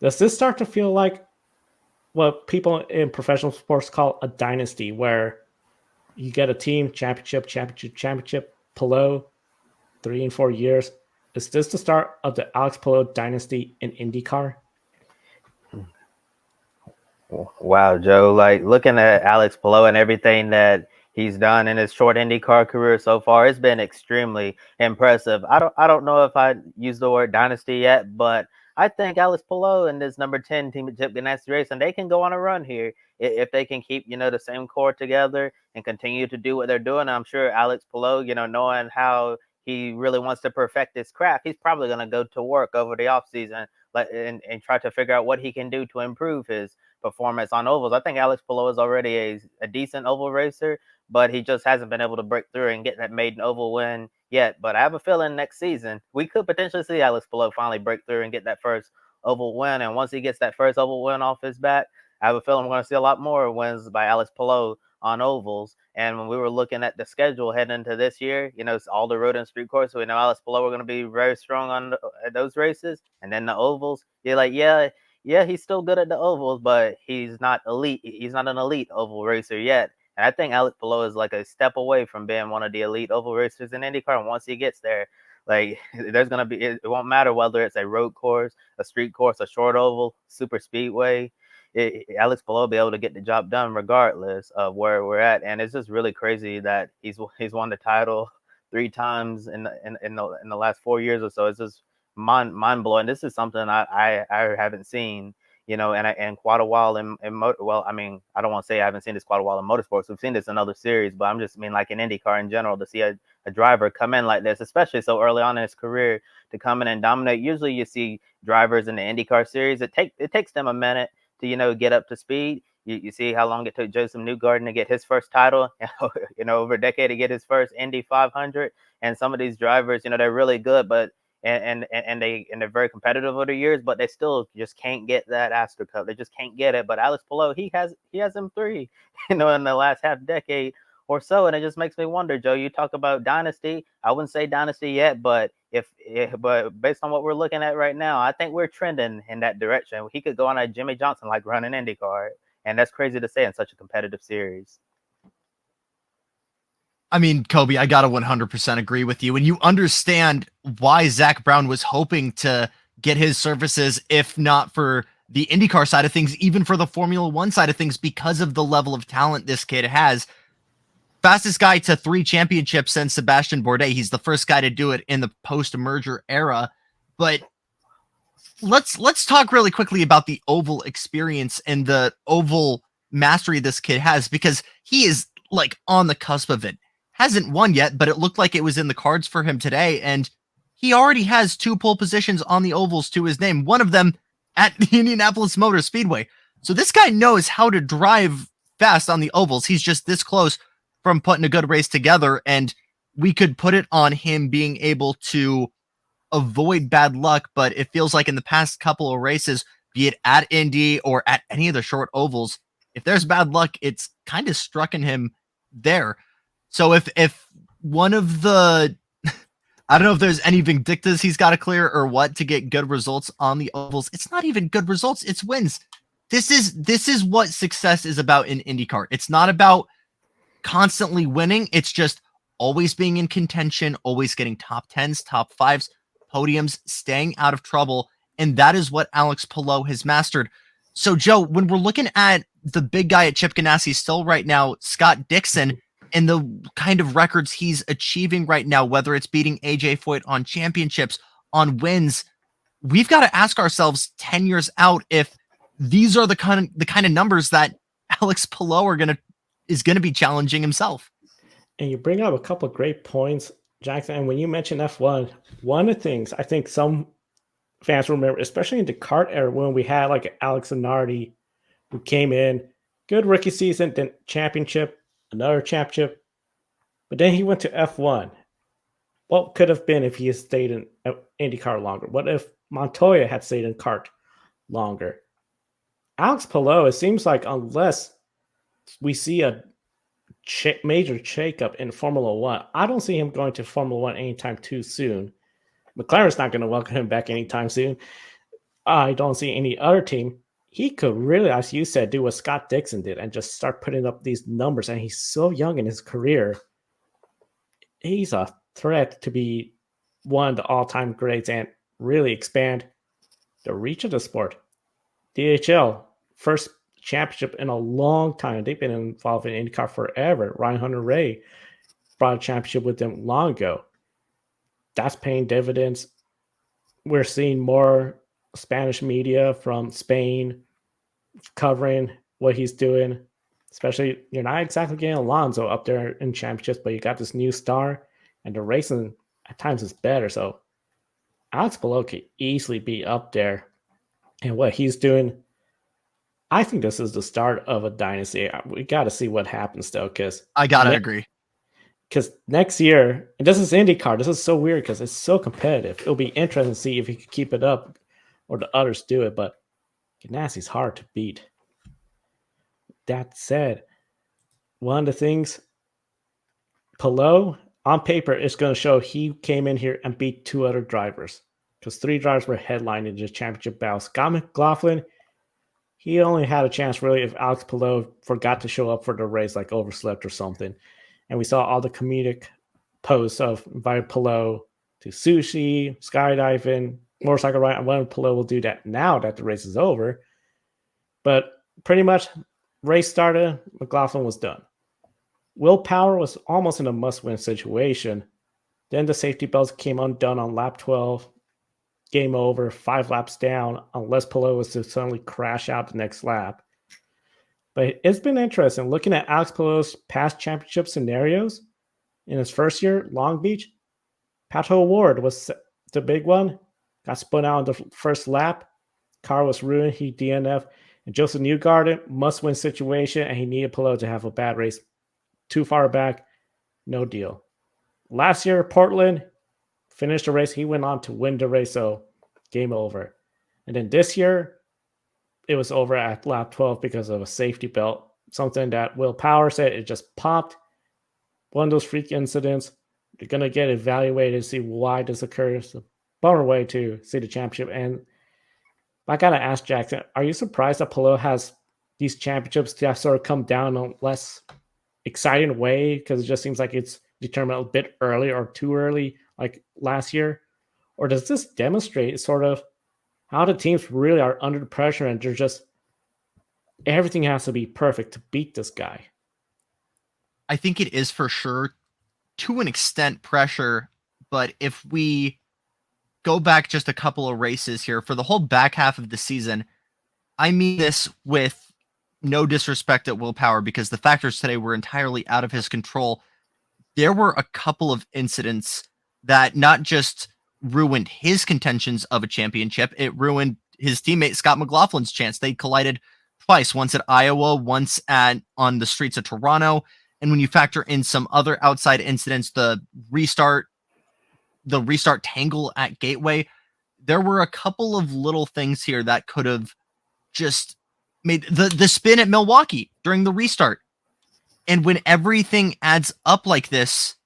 Does this start to feel like what people in professional sports call a dynasty, where you get a team championship, championship, championship, Palou, 3 and 4 years? Is this the start of the Alex Palou dynasty in IndyCar? Wow, Joe, like looking at Alex Palou and everything that he's done in his short IndyCar career so far, it's been extremely impressive. I don't know if I use the word dynasty yet, but I think Alex Palou and this number 10 team at Chip Ganassi Racing, they can go on a run here if they can keep, the same core together and continue to do what they're doing. I'm sure Alex Palou, knowing how he really wants to perfect his craft, he's probably going to go to work over the offseason and try to figure out what he can do to improve his performance on ovals. I think Alex Palou is already a decent oval racer, but he just hasn't been able to break through and get that maiden oval win yet. But I have a feeling next season we could potentially see Alex Palou finally break through and get that first oval win. And once he gets that first oval win off his back, I have a feeling we're going to see a lot more wins by Alex Palou on ovals. And when we were looking at the schedule heading into this year, it's all the road and street courses. We know Alex Palou are going to be very strong on those races. And then the ovals, you're like, yeah, he's still good at the ovals, but he's not elite. He's not an elite oval racer yet. And I think Alex Palou is like a step away from being one of the elite oval racers in IndyCar. And once he gets there, like there's gonna be, it won't matter whether it's a road course, a street course, a short oval, super speedway. Alex Palou will be able to get the job done regardless of where we're at. And it's just really crazy that he's won the title 3 times in the last 4 years or so. It's just mind blowing. This is something I haven't seen, in quite a while well, I mean, I don't want to say I haven't seen this quite a while in motorsports. We've seen this in other series, but I'm just like in IndyCar in general, to see a driver come in like this, especially so early on in his career, to come in and dominate. Usually you see drivers in the IndyCar series, it takes them a minute to, get up to speed. You see how long it took Joe Samaniego to get his first title, over a decade to get his first Indy 500. And some of these drivers, they're really good, but they're very competitive over the years, but they still just can't get that Astor Cup. They just can't get it. But Alex Palou, he has them 3, in the last half decade or so, and it just makes me wonder, Joe. You talk about dynasty. I wouldn't say dynasty yet, but but based on what we're looking at right now, I think we're trending in that direction. He could go on a Jimmy Johnson like running IndyCar, and that's crazy to say in such a competitive series. I mean, Kobe, I gotta 100% agree with you. And you understand why Zach Brown was hoping to get his services, if not for the IndyCar side of things, even for the Formula One side of things, because of the level of talent this kid has. Fastest guy to 3 championships since Sebastian Bourdais. He's the first guy to do it in the post-merger era. But let's talk really quickly about the oval experience and the oval mastery this kid has, because he is like on the cusp of it. Hasn't won yet, but it looked like it was in the cards for him today, and he already has 2 pole positions on the ovals to his name, one of them at the Indianapolis Motor Speedway. So this guy knows how to drive fast on the ovals. He's just this close from putting a good race together, and we could put it on him being able to avoid bad luck, but it feels like in the past couple of races, be it at Indy or at any of the short ovals, if there's bad luck, it's kind of struck in him there. So if one of the, I don't know if there's any Vindictas he's got to clear or what to get good results on the ovals. It's not even good results. It's wins. This is what success is about in IndyCar. It's not about constantly winning. It's just always being in contention, always getting top 10s, top 5s, podiums, staying out of trouble. And that is what Alex Palou has mastered. So Joe, when we're looking at the big guy at Chip Ganassi still right now, Scott Dixon, and the kind of records he's achieving right now, whether it's beating AJ Foyt on championships, on wins, we've got to ask ourselves 10 years out if these are the kind of numbers that Alex Palou is going to be challenging himself. And you bring up a couple of great points, Jackson. And when you mentioned F1, one of the things I think some fans remember, especially in the kart era, when we had like Alex Zanardi, who came in, good rookie season, then championship, another championship, but then he went to F1. What could have been if he had stayed in IndyCar longer? What if Montoya had stayed in kart longer? Alex Palou, it seems like unless we see a major shakeup in Formula One, I don't see him going to Formula One anytime too soon. McLaren's not going to welcome him back anytime soon. I don't see any other team. He could really, as you said, do what Scott Dixon did and just start putting up these numbers. And he's so young in his career. He's a threat to be one of the all-time greats and really expand the reach of the sport. DHL, first championship in a long time. They've been involved in IndyCar forever. Ryan Hunter-Reay brought a championship with them long ago. That's paying dividends. We're seeing more Spanish media from Spain covering what he's doing. Especially, you're not exactly getting Alonso up there in championships, but you got this new star, and the racing at times is better. So Alex Palou could easily be up there. And what he's doing, I think this is the start of a dynasty. We got to see what happens, though, because I gotta agree. Because next year, and this is IndyCar, this is so weird because it's so competitive. It'll be interesting to see if he can keep it up or the others do it, but Ganassi's hard to beat. That said, one of the things, Palou, on paper, is going to show he came in here and beat two other drivers because three drivers were headlining the championship battle. Scott McLaughlin, he only had a chance really if Alex Palou forgot to show up for the race, like overslept or something. And we saw all the comedic posts of inviting Palou to sushi, skydiving, motorcycle ride. I wonder if Palou will do that now that the race is over. But pretty much, race started, McLaughlin was done. Will Power was almost in a must-win situation. Then the safety belts came undone on lap 12. Game over, 5 laps down, unless Palou was to suddenly crash out the next lap. But it's been interesting looking at Alex Palou's past championship scenarios. In his first year, Long Beach, Pato O'Ward was the big one. Got spun out on the first lap. Car was ruined. He DNF. And Joseph Newgarden, must-win situation, and he needed Palou to have a bad race. Too far back, no deal. Last year, Portland finished the race. He went on to win the race, so game over. And then this year, it was over at lap 12 because of a safety belt. Something that Will Power said it just popped. One of those freak incidents. You're going to get evaluated to see why this occurs. It's a bummer way to see the championship. And I got to ask Jackson, are you surprised that Palou has these championships to sort of come down in a less exciting way? Because it just seems like it's determined a bit early or too early, like last year. Or does this demonstrate sort of how the teams really are under the pressure and they're just everything has to be perfect to beat this guy? I think it is for sure to an extent pressure, but if we go back just a couple of races here for the whole back half of the season, I mean this with no disrespect at Will Power because the factors today were entirely out of his control. There were a couple of incidents that not just ruined his contentions of a championship, it ruined his teammate Scott McLaughlin's chance. They collided twice, once at Iowa, once on the streets of Toronto. And when you factor in some other outside incidents, the restart tangle at Gateway, there were a couple of little things here that could have just made the spin at Milwaukee during the restart. And when everything adds up like this,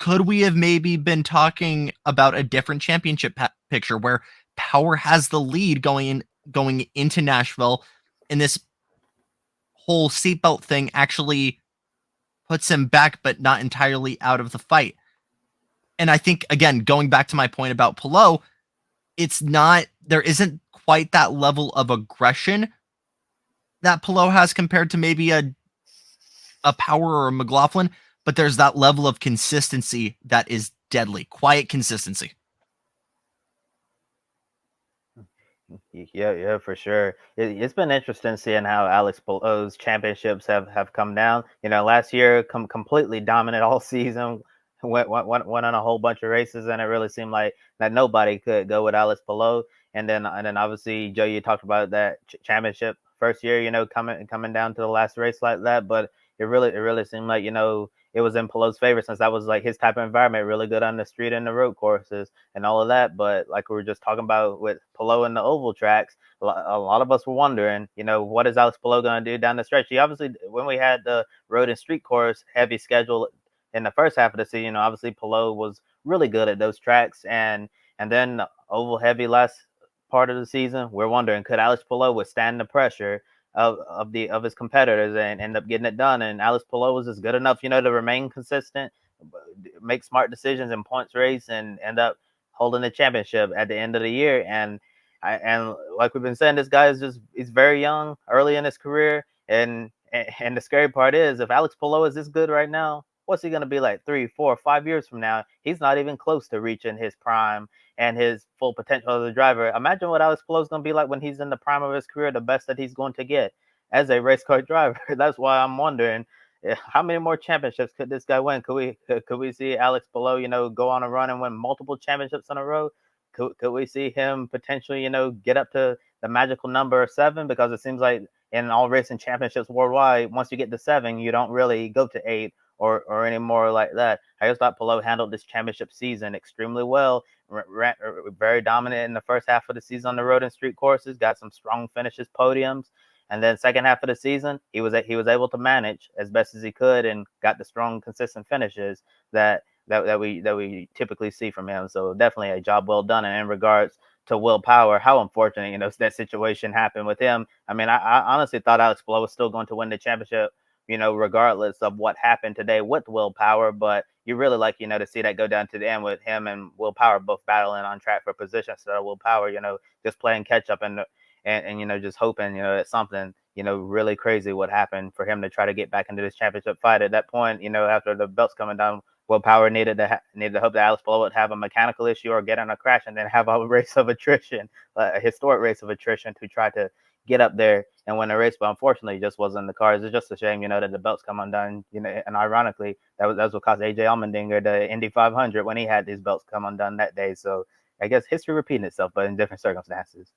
could we have maybe been talking about a different championship picture where Power has the lead going into Nashville, and this whole seatbelt thing actually puts him back, but not entirely out of the fight? And I think, again, going back to my point about Palou, there isn't quite that level of aggression that Palou has compared to maybe a Power or a McLaughlin, but there's that level of consistency that is deadly. Quiet consistency. Yeah, for sure. It's been interesting seeing how Alex Palou's championships have come down. Last year, completely dominant all season, went on a whole bunch of races, and it really seemed like that nobody could go with Alex Palou. And then obviously, Joe, you talked about that championship first year, coming down to the last race like that, but it really seemed like it was in Palou's favor since that was like his type of environment, really good on the street and the road courses and all of that. But like we were just talking about with Palou and the oval tracks, a lot of us were wondering, what is Alex Palou going to do down the stretch? He obviously, when we had the road and street course heavy schedule in the first half of the season, obviously Palou was really good at those tracks, and then oval heavy last part of the season, we're wondering, could Alex Palou withstand the pressure of his competitors and end up getting it done? And Alex Palou was just good enough, to remain consistent, make smart decisions in points race, and end up holding the championship at the end of the year. And like we've been saying, this guy he's very young, early in his career, and the scary part is, if Alex Palou is this good right now, what's he going to be like 3, 4, 5 years from now? He's not even close to reaching his prime and his full potential as a driver. Imagine what Alex Palou is going to be like when he's in the prime of his career, the best that he's going to get as a race car driver. That's why I'm wondering, how many more championships could this guy win? Could we see Alex Palou, go on a run and win multiple championships in a row? Could we see him potentially, get up to the magical number of 7? Because it seems like in all racing championships worldwide, once you get to 7, you don't really go to 8 or any more like that. I just thought Palou handled this championship season extremely well. Very dominant in the first half of the season on the road and street courses. Got some strong finishes, podiums, and then second half of the season, he was able to manage as best as he could and got the strong, consistent finishes that we typically see from him. So definitely a job well done. And in regards to Will Power, how unfortunate, that situation happened with him. I mean, I honestly thought Alex Palou was still going to win the championship, regardless of what happened today with Will Power. But you really like, to see that go down to the end with him and Will Power both battling on track for position. So Will Power, just playing catch up and just hoping, that something, really crazy would happen for him to try to get back into this championship fight. At that point, after the belts coming down, Will Power needed to hope that Alex Palou would have a mechanical issue or get in a crash and then have a race of attrition, a historic race of attrition, to try to get up there and win a race. But unfortunately, it just wasn't in the cards. It's just a shame, that the belts come undone, and ironically, that's what cost AJ Allmendinger the Indy 500 when he had these belts come undone that day. So I guess history repeating itself, but in different circumstances.